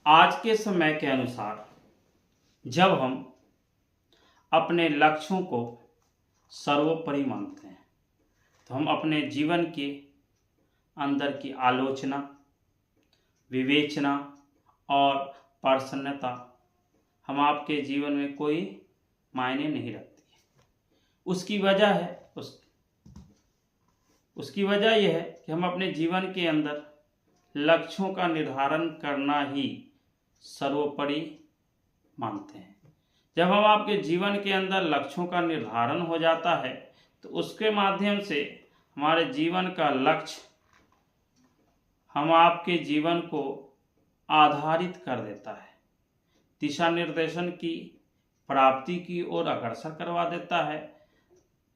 आज के समय के अनुसार जब हम अपने लक्ष्यों को सर्वोपरि मानते हैं तो हम अपने जीवन के अंदर की आलोचना, विवेचना और प्रसन्नता हम आपके जीवन में कोई मायने नहीं रखती है। उसकी वजह यह है कि हम अपने जीवन के अंदर लक्ष्यों का निर्धारण करना ही सर्वोपरि मानते हैं। जब हम आपके जीवन के अंदर लक्ष्यों का निर्धारण हो जाता है तो उसके माध्यम से हमारे जीवन का लक्ष्य हम आपके जीवन को आधारित कर देता है, दिशा निर्देशन की प्राप्ति की ओर अग्रसर करवा देता है।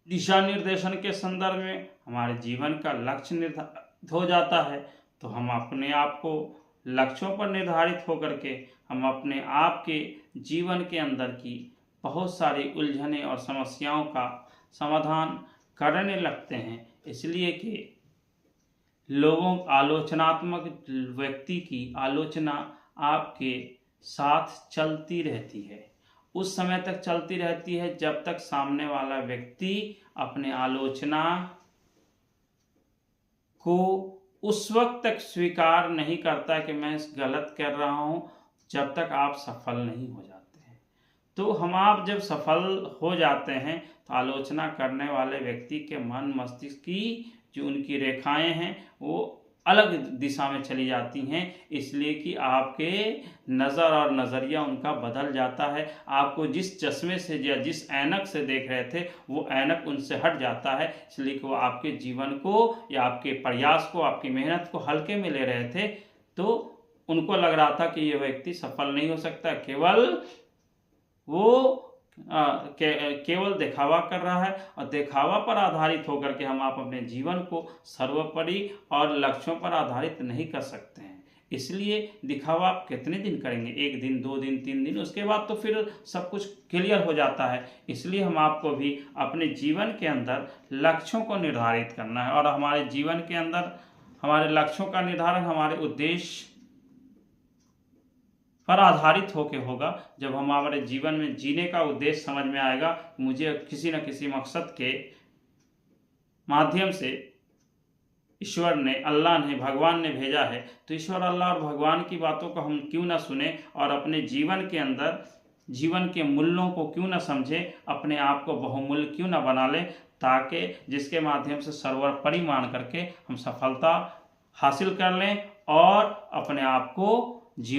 दिशा निर्देशन के संदर्भ में हमारे जीवन का लक्ष्य निर्धारित हो जाता है तो हम अपने आप को लक्ष्यों पर निर्धारित होकर के हम अपने आप के जीवन के अंदर की बहुत सारी उलझनें और समस्याओं का समाधान करने लगते हैं। इसलिए कि आलोचनात्मक व्यक्ति की आलोचना आपके साथ चलती रहती है, उस समय तक चलती रहती है जब तक सामने वाला व्यक्ति अपने आलोचना को उस वक्त तक स्वीकार नहीं करता कि मैं गलत कर रहा हूं, जब तक आप सफल नहीं हो जाते हैं। तो आप जब सफल हो जाते हैं तो आलोचना करने वाले व्यक्ति के मन मस्तिष्क की जो उनकी रेखाएं हैं वो अलग दिशा में चली जाती हैं, इसलिए कि आपके नज़र और नज़रिया उनका बदल जाता है। आपको जिस चश्मे से या जिस ऐनक से देख रहे थे वो ऐनक उनसे हट जाता है, इसलिए कि वो आपके जीवन को या आपके प्रयास को, आपकी मेहनत को हल्के में ले रहे थे। तो उनको लग रहा था कि ये व्यक्ति सफल नहीं हो सकता, केवल दिखावा कर रहा है। और दिखावा पर आधारित होकर के आप अपने जीवन को सर्वोपरि और लक्ष्यों पर आधारित नहीं कर सकते हैं। इसलिए दिखावा आप कितने दिन करेंगे, 1 दिन, 2 दिन, 3 दिन, उसके बाद तो फिर सब कुछ क्लियर हो जाता है। इसलिए हम आपको भी अपने जीवन के अंदर लक्ष्यों को निर्धारित करना है और हमारे जीवन के अंदर हमारे लक्ष्यों का निर्धारण हमारे उद्देश्य पर आधारित होके होगा। जब हम हमारे जीवन में जीने का उद्देश्य समझ में आएगा, मुझे किसी न किसी मकसद के माध्यम से ईश्वर ने, अल्लाह ने, भगवान ने भेजा है, तो ईश्वर, अल्लाह और भगवान की बातों को हम क्यों ना सुने और अपने जीवन के अंदर जीवन के मूल्यों को क्यों ना समझें, अपने आप को बहुमूल्य क्यों ना बना लें, ताकि जिसके माध्यम से सर्वोपरि मान करके हम सफलता हासिल कर लें और अपने आप को